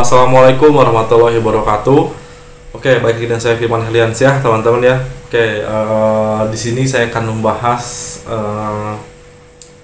Assalamualaikum warahmatullahi wabarakatuh. Oke, baik lagi dengan saya Firman Heliansyah, teman-teman ya. Oke, di sini saya akan membahas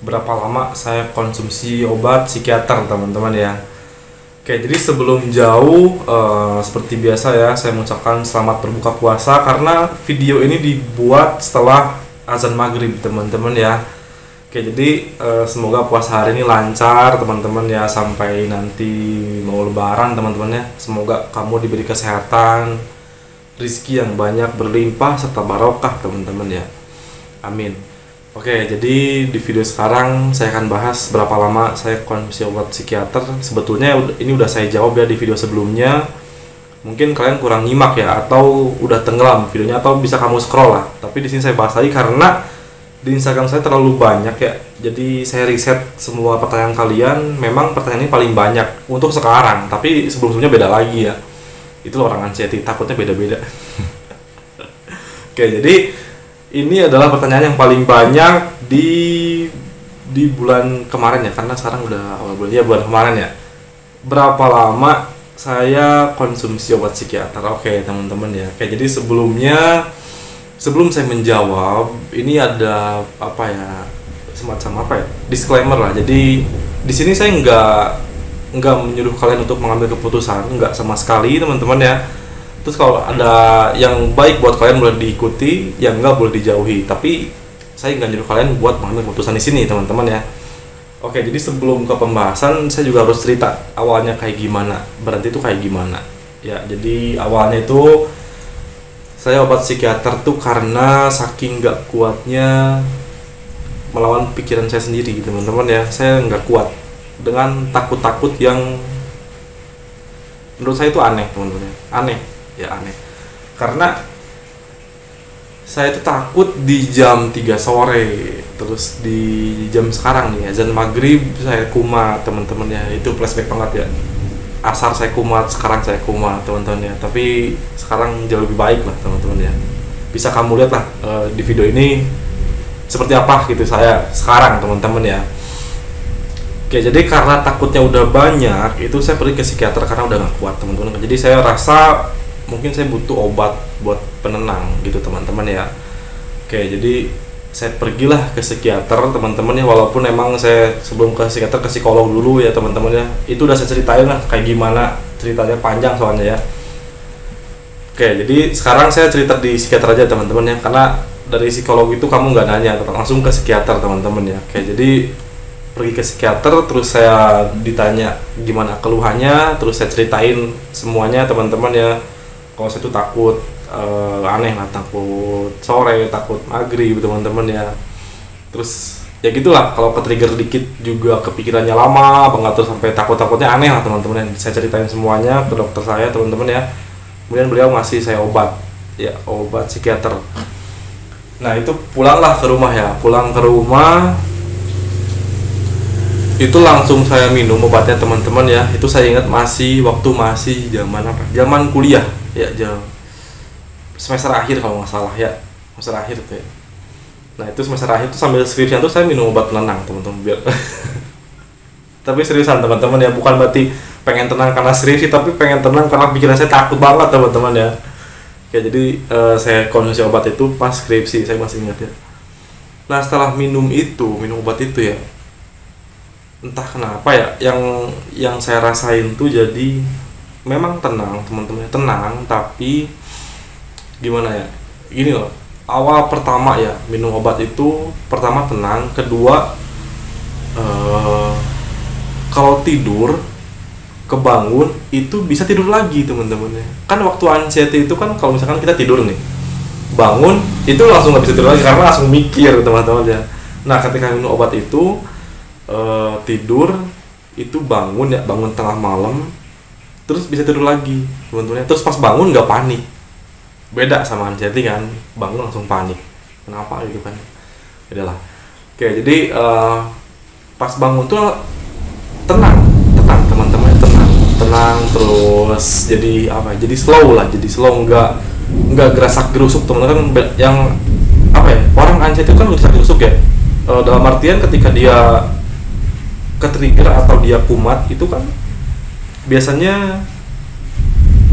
berapa lama saya konsumsi obat psikiater, teman-teman ya. Oke, jadi sebelum jauh, seperti biasa ya, saya mengucapkan selamat berbuka puasa karena video ini dibuat setelah azan maghrib, teman-teman ya. Oke, jadi semoga puasa hari ini lancar teman-teman ya, sampai nanti mau lebaran teman-teman ya. Semoga kamu diberi kesehatan, rizki yang banyak berlimpah serta barokah teman-teman ya. Amin. Oke, jadi di video sekarang saya akan bahas berapa lama saya konsumsi obat psikiater. Sebetulnya ini udah saya jawab ya di video sebelumnya. Mungkin kalian kurang nyimak ya, atau udah tenggelam videonya, atau bisa kamu scroll lah. Tapi di sini saya bahas lagi karena di Instagram saya terlalu banyak ya, jadi saya riset semua pertanyaan kalian. Memang pertanyaan ini paling banyak untuk sekarang, tapi sebelumnya beda lagi ya. Itu orang anxiety, takutnya beda-beda. Oke, jadi ini adalah pertanyaan yang paling banyak di bulan kemarin ya, karena sekarang udah awal bulan ya, bulan kemarin ya. Berapa lama saya konsumsi obat psikiater? Oke teman-teman ya. Oke, jadi sebelum saya menjawab, ini ada semacam disclaimer lah. Jadi di sini saya nggak menyuruh kalian untuk mengambil keputusan, nggak sama sekali teman-teman ya. Terus kalau ada yang baik buat kalian boleh diikuti, yang nggak boleh dijauhi. Tapi saya nggak nyuruh kalian buat mengambil keputusan di sini teman-teman ya. Oke, jadi sebelum ke pembahasan saya juga harus cerita awalnya kayak gimana, berarti itu kayak gimana ya. Jadi awalnya itu saya obat psikiater tuh karena saking nggak kuatnya melawan pikiran saya sendiri teman-teman ya. Saya nggak kuat dengan takut-takut yang menurut saya itu aneh teman-teman ya. Aneh karena saya itu takut di jam 3 sore, terus di jam sekarang nih azan maghrib saya kumat teman-teman ya. Itu flashback banget ya, asar saya kumat, sekarang saya kumat teman-teman ya. Tapi sekarang jauh lebih baik lah teman-teman ya. Bisa kamu lihat lah di video ini seperti apa gitu saya sekarang teman-teman ya. Oke, jadi karena takutnya udah banyak, itu saya pergi ke psikiater karena udah gak kuat teman-teman. Jadi saya rasa mungkin saya butuh obat buat penenang gitu teman-teman ya. Oke, jadi saya pergilah ke psikiater teman-teman ya, walaupun emang saya sebelum ke psikiater ke psikolog dulu ya teman-teman ya. Itu udah saya ceritain lah kayak gimana, ceritanya panjang soalnya ya. Oke, jadi sekarang saya cerita di psikiater aja teman-teman ya, karena dari psikolog itu kamu nggak nanya, langsung ke psikiater teman-teman ya. Oke, jadi pergi ke psikiater, terus saya ditanya gimana keluhannya, terus saya ceritain semuanya teman-teman ya. Kalau saya tuh takut aneh lah, takut sore, takut maghrib teman-teman ya. Terus ya gitulah, kalau ke trigger dikit juga kepikirannya lama banget, terus sampai takutnya aneh lah teman-teman. Saya ceritain semuanya ke dokter saya teman-teman ya. Kemudian beliau ngasih saya obat ya, obat psikiater. Nah itu pulanglah ke rumah ya, pulang ke rumah itu langsung saya minum obatnya teman-teman ya. Itu saya ingat masih zaman apa? Zaman kuliah ya, semester akhir kalau nggak salah ya, semester akhir tuh ya. Nah itu semester akhir tuh sambil skripsian tuh saya minum obat penenang teman-teman biar tapi seriusan teman-teman ya, bukan berarti pengen tenang karena skripsi, tapi pengen tenang karena pikiran saya takut banget teman-teman ya. Oke, jadi saya konsumsi obat itu pas skripsi, saya masih ingat ya. Nah setelah minum obat itu ya, entah kenapa ya, yang saya rasain tuh jadi memang tenang teman-teman, tenang. Tapi gimana ya, gini loh, awal pertama ya minum obat itu pertama tenang, kedua kalau tidur kebangun itu bisa tidur lagi teman-teman ya. Kan waktu anxiety itu kan kalau misalkan kita tidur nih, bangun itu langsung nggak bisa tidur lagi karena langsung mikir teman-teman ya. Nah ketika minum obat itu tidur itu bangun tengah malam, terus bisa tidur lagi teman-teman. Terus pas bangun nggak panik, beda sama anxiety kan, bangun langsung panik, kenapa gitu kan. Beda lah. Oke, jadi pas bangun tuh tenang teman-teman, tenang terus jadi slow, nggak gerasak gerusuk teman-teman. Yang orang anxiety kan gerasak gerusuk ya, dalam artian ketika dia ke trigger atau dia kumat itu kan biasanya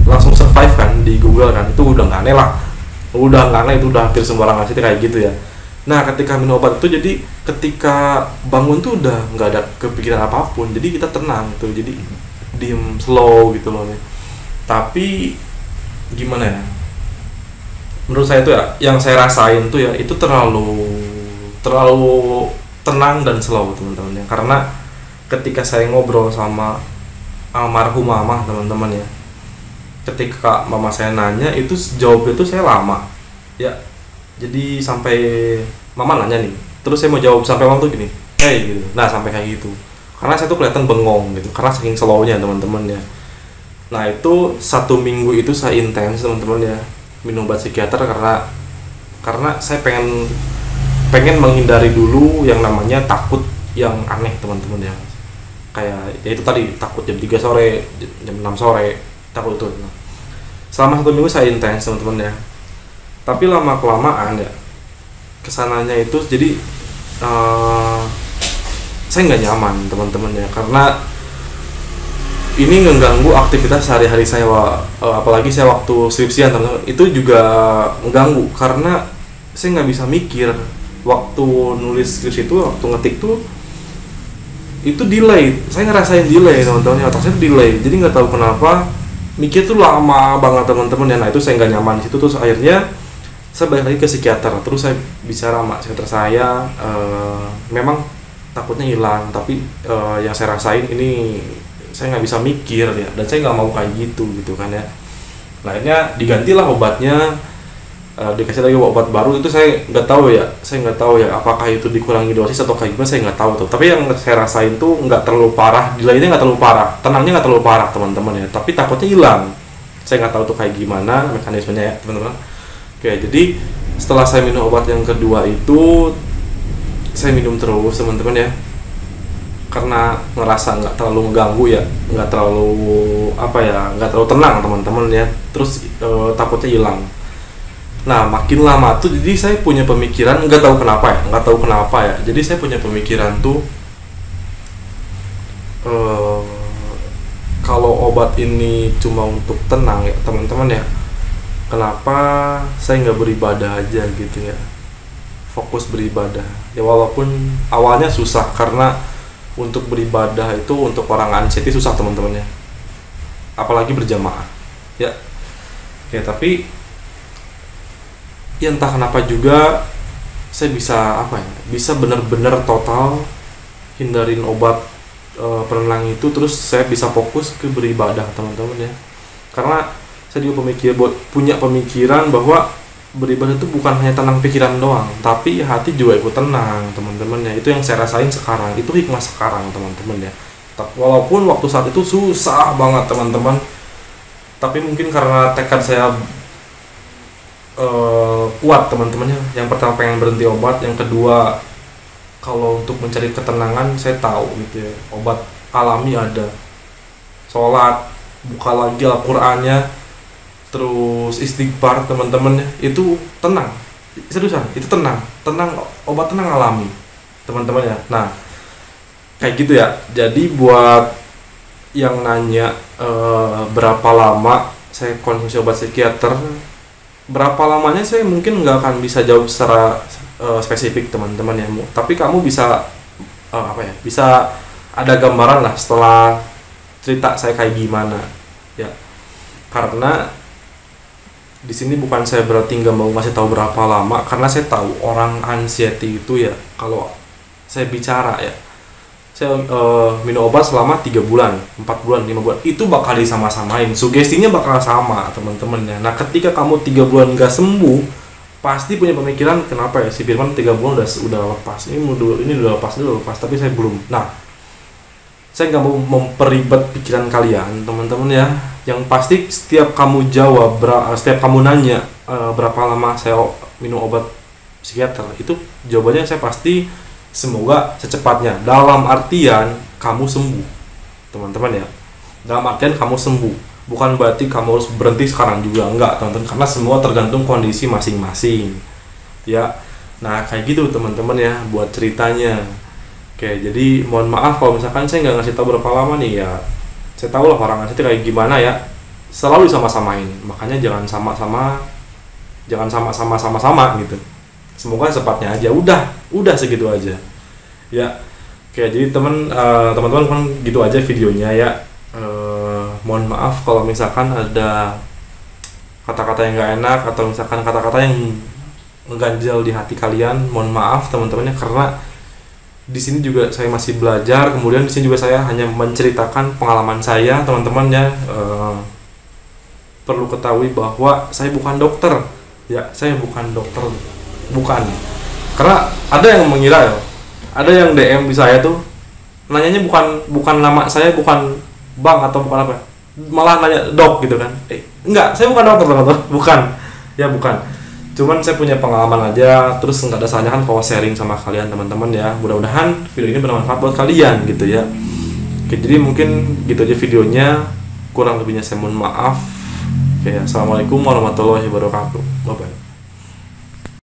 langsung survive kan di Google kan, itu udah nggak aneh lah, udah nggak aneh, itu udah hampir semua orang ngasih kayak gitu ya. Nah ketika minum obat itu jadi ketika bangun tuh udah nggak ada kepikiran apapun, jadi kita tenang tuh, jadi diem slow gitu loh nih. Tapi gimana ya, menurut saya tuh ya, yang saya rasain tuh ya itu terlalu tenang dan slow teman-teman ya, karena ketika saya ngobrol sama almarhum mama teman-teman ya, ketika mama saya nanya itu jawabnya tuh saya lama ya, jadi sampai mama nanya nih terus saya mau jawab sampai waktu gini hey gitu, nah sampai kayak gitu, karena saya tuh kelihatan bengong gitu karena saking slownya teman-teman ya. Nah itu 1 minggu itu saya intens teman-teman ya minum obat psikiater, karena saya pengen menghindari dulu yang namanya takut yang aneh teman-teman ya, kayak ya itu tadi takut jam 3 sore, jam 6 sore, takut itu. Selama 1 minggu saya intens teman-teman ya, tapi lama kelamaan ya kesananya itu jadi saya nggak nyaman teman-teman ya, karena ini mengganggu aktivitas sehari-hari saya, apalagi saya waktu skripsian teman-teman itu juga mengganggu, karena saya nggak bisa mikir waktu nulis skripsi itu, waktu ngetik tuh itu delay, saya ngerasain delay teman-teman, otak saya delay, jadi nggak tahu kenapa mikir tuh lama banget teman-teman ya. Nah itu saya nggak nyaman di situ, terus akhirnya saya balik lagi ke psikiater, terus saya bicara sama psikiater saya, memang takutnya hilang, tapi yang saya rasain ini saya nggak bisa mikir ya, dan saya nggak mau kayak gitu kan ya. Nah akhirnya digantilah obatnya, dikasih lagi obat baru, itu saya nggak tahu ya apakah itu dikurangi dosis atau kayak gimana, saya nggak tahu tuh. Tapi yang saya rasain tuh nggak terlalu parah, delaynya nggak terlalu parah, tenangnya nggak terlalu parah teman-teman ya, tapi takutnya hilang. Saya nggak tahu tuh kayak gimana mekanismenya ya teman-teman. Oke, jadi setelah saya minum obat yang kedua itu saya minum terus teman-teman ya, karena ngerasa nggak terlalu mengganggu ya, nggak terlalu tenang teman-teman ya, terus takutnya hilang. Nah makin lama tuh jadi saya punya pemikiran, nggak tahu kenapa ya, jadi saya punya pemikiran tuh kalau obat ini cuma untuk tenang ya teman-teman ya, kenapa saya nggak beribadah aja gitu ya, fokus beribadah ya, walaupun awalnya susah, karena untuk beribadah itu untuk orang anxiety susah teman-teman ya, apalagi berjamaah ya. Ya tapi ya entah kenapa juga saya bisa benar-benar total hindarin obat penenang itu, terus saya bisa fokus ke beribadah teman-teman ya, karena saya juga punya pemikiran bahwa beribadah itu bukan hanya tenang pikiran doang, tapi hati juga ikut tenang teman-teman ya. Itu yang saya rasain sekarang, itu hikmah sekarang teman-teman ya. Walaupun waktu saat itu susah banget teman-teman, tapi mungkin karena tekad saya kuat teman-teman ya. Yang pertama pengen berhenti obat, yang kedua kalau untuk mencari ketenangan saya tahu gitu ya, obat alami ada, sholat, buka lagi Al-Qur'annya, terus istighfar teman-teman ya, itu tenang, seriusan itu tenang, obat tenang alami teman-teman ya. Nah kayak gitu ya. Jadi buat yang nanya berapa lama saya konsumsi obat psikiater, berapa lamanya saya mungkin nggak akan bisa jawab secara spesifik teman-teman ya, tapi kamu bisa bisa ada gambaran lah setelah cerita saya kayak gimana ya. Karena di sini bukan saya berarti nggak mau ngasih tahu berapa lama, karena saya tahu orang anxiety itu ya, kalau saya bicara ya, saya minum obat selama 3 bulan, 4 bulan, 5 bulan, itu bakal disama-samain, sugestinya bakal sama teman-teman ya. Nah ketika kamu 3 bulan nggak sembuh, pasti punya pemikiran kenapa ya si Firman 3 bulan udah lepas, ini udah lepas, tapi saya belum. Nah saya nggak mau memperibet pikiran kalian teman-teman ya. Yang pasti setiap kamu jawab, setiap kamu nanya berapa lama saya minum obat psikiater, itu jawabannya saya pasti semoga secepatnya, dalam artian kamu sembuh teman-teman ya, dalam artian kamu sembuh, bukan berarti kamu harus berhenti sekarang juga, enggak teman-teman, karena semua tergantung kondisi masing-masing ya. Nah kayak gitu teman-teman ya buat ceritanya. Oke, jadi mohon maaf kalau misalkan saya nggak ngasih tahu berapa lama nih ya, saya tahu lah orang itu kayak gimana ya, selalu sama-samain, makanya jangan sama-sama gitu. Semoga sepatnya aja, udah segitu aja ya. Oke, jadi teman-teman kan gitu aja videonya ya. Mohon maaf kalau misalkan ada kata-kata yang nggak enak atau misalkan kata-kata yang mengganjal di hati kalian, mohon maaf teman-temannya, karena di sini juga saya masih belajar. Kemudian di sini juga saya hanya menceritakan pengalaman saya, teman-teman ya. Perlu ketahui bahwa saya bukan dokter ya, saya bukan dokter, bukan. Karena ada yang mengira ya, ada yang DM di saya tuh nanyanya bukan nama saya, bukan bang atau bukan apa, malah nanya dok gitu kan. Enggak, saya bukan dokter teman-teman, bukan. Cuman saya punya pengalaman aja, terus nggak ada salahnya kan kalau sharing sama kalian teman-teman ya. Mudah-mudahan video ini bermanfaat buat kalian gitu ya. Oke, jadi mungkin gitu aja videonya, kurang lebihnya saya mohon maaf. Oke, assalamualaikum warahmatullahi wabarakatuh. Bye bye.